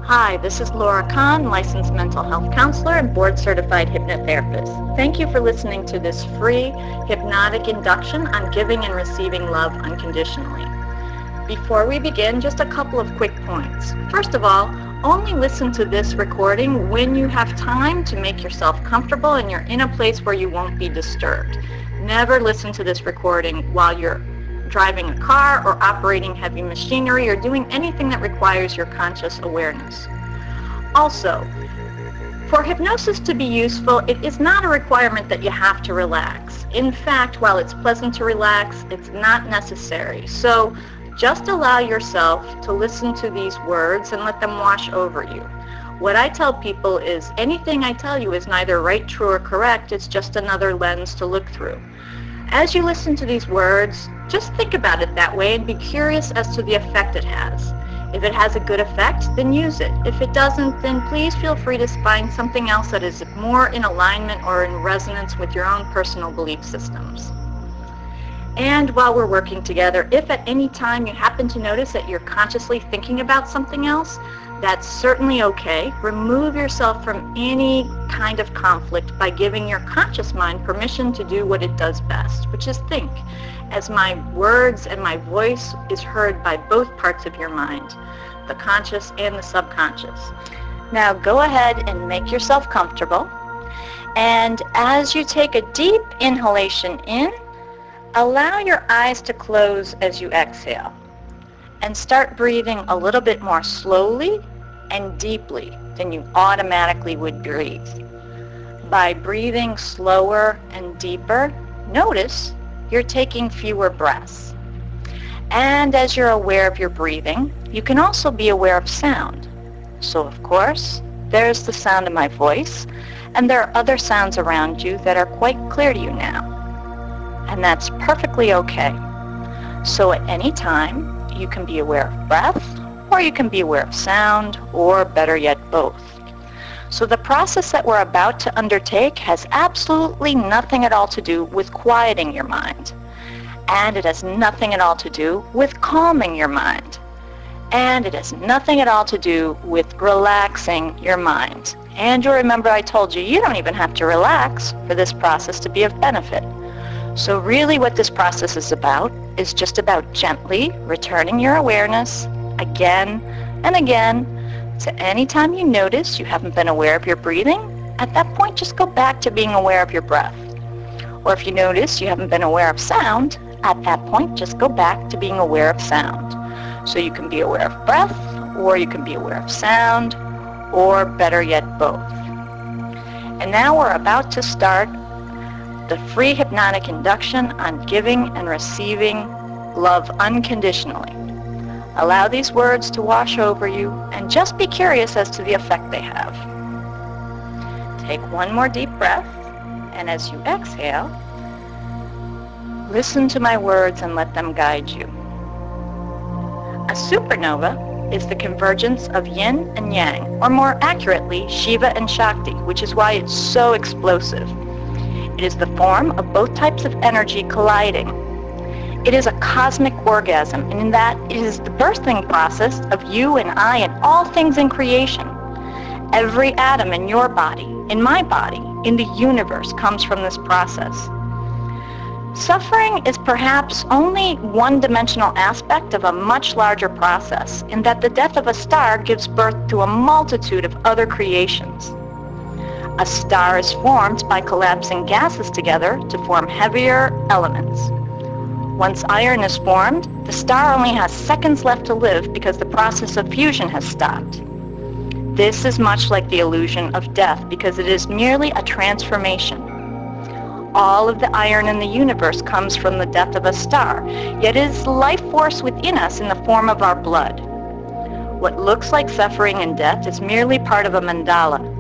Hi, this is Laura Kahn, licensed mental health counselor and board-certified hypnotherapist. Thank you for listening to this free hypnotic induction on giving and receiving love unconditionally. Before we begin, just a couple of quick points. First of all, only listen to this recording when you have time to make yourself comfortable and you're in a place where you won't be disturbed. Never listen to this recording while you're driving a car or operating heavy machinery or doing anything that requires your conscious awareness. Also, for hypnosis to be useful, it is not a requirement that you have to relax. In fact, while it's pleasant to relax, it's not necessary. So just allow yourself to listen to these words and let them wash over you. What I tell people is anything I tell you is neither right, true, or correct. It's just another lens to look through. As you listen to these words, just think about it that way and be curious as to the effect it has. If it has a good effect, then use it. If it doesn't, then please feel free to find something else that is more in alignment or in resonance with your own personal belief systems. And while we're working together, if at any time you happen to notice that you're consciously thinking about something else, that's certainly okay. Remove yourself from any kind of conflict by giving your conscious mind permission to do what it does best, which is think, as my words and my voice is heard by both parts of your mind, the conscious and the subconscious. Now go ahead and make yourself comfortable, and as you take a deep inhalation in, allow your eyes to close as you exhale. And start breathing a little bit more slowly and deeply than you automatically would breathe. By breathing slower and deeper, notice you're taking fewer breaths. And as you're aware of your breathing, you can also be aware of sound. So of course, there's the sound of my voice, and there are other sounds around you that are quite clear to you now. And that's perfectly okay. So at any time, you can be aware of breath, or you can be aware of sound, or better yet, both. So the process that we're about to undertake has absolutely nothing at all to do with quieting your mind. And it has nothing at all to do with calming your mind. And it has nothing at all to do with relaxing your mind. And you'll remember I told you, you don't even have to relax for this process to be of benefit. So really what this process is about is just about gently returning your awareness again and again to any time you notice you haven't been aware of your breathing. At that point, just go back to being aware of your breath. Or if you notice you haven't been aware of sound, at that point, just go back to being aware of sound. So you can be aware of breath, or you can be aware of sound, or better yet, both. And now we're about to start the free hypnotic induction on giving and receiving love unconditionally. Allow these words to wash over you and just be curious as to the effect they have. Take one more deep breath, and as you exhale, listen to my words and let them guide you. A supernova is the convergence of yin and yang, or more accurately, Shiva and Shakti, which is why it's so explosive. It is the form of both types of energy colliding. It is a cosmic orgasm, and in that it is the birthing process of you and I and all things in creation. Every atom in your body, in my body, in the universe comes from this process. Suffering is perhaps only one-dimensional aspect of a much larger process, in that the death of a star gives birth to a multitude of other creations. A star is formed by collapsing gases together to form heavier elements. Once iron is formed, the star only has seconds left to live because the process of fusion has stopped. This is much like the illusion of death because it is merely a transformation. All of the iron in the universe comes from the death of a star, yet it is the life force within us in the form of our blood. What looks like suffering and death is merely part of a mandala,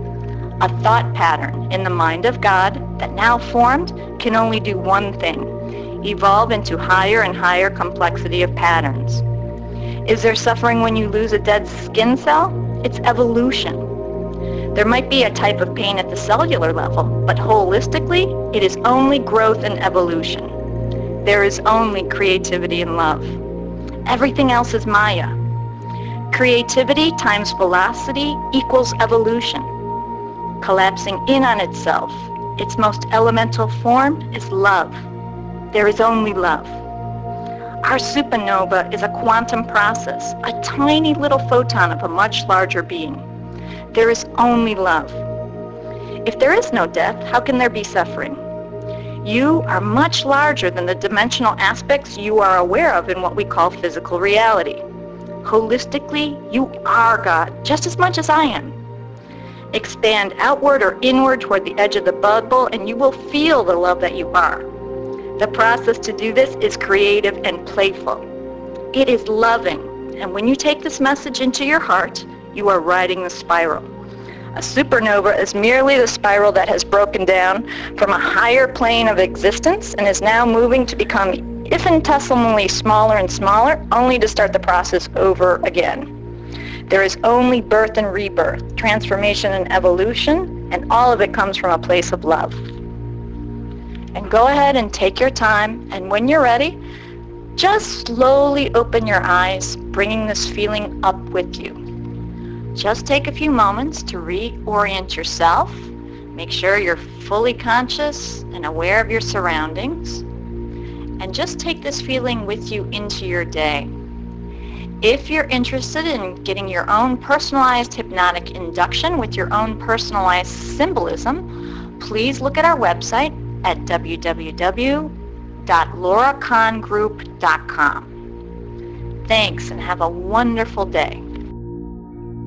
a thought pattern in the mind of God that now formed can only do one thing: evolve into higher and higher complexity of patterns. Is there suffering when you lose a dead skin cell? It's evolution. There might be a type of pain at the cellular level, but holistically, it is only growth and evolution. There is only creativity and love. Everything else is Maya. Creativity times velocity equals evolution. Collapsing in on itself, its most elemental form is love. There is only love. Our supernova is a quantum process, a tiny little photon of a much larger being. There is only love. If there is no death, how can there be suffering? You are much larger than the dimensional aspects you are aware of in what we call physical reality. Holistically, you are God, just as much as I am. Expand outward or inward toward the edge of the bubble, and you will feel the love that you are. The process to do this is creative and playful. It is loving, and when you take this message into your heart, you are riding the spiral. A supernova is merely the spiral that has broken down from a higher plane of existence and is now moving to become infinitesimally smaller and smaller, only to start the process over again. There is only birth and rebirth, transformation and evolution, and all of it comes from a place of love. And go ahead and take your time, and when you're ready, just slowly open your eyes, bringing this feeling up with you. Just take a few moments to reorient yourself. Make sure you're fully conscious and aware of your surroundings. And just take this feeling with you into your day. If you're interested in getting your own personalized hypnotic induction with your own personalized symbolism, please look at our website at www.lauracongroup.com. Thanks, and have a wonderful day.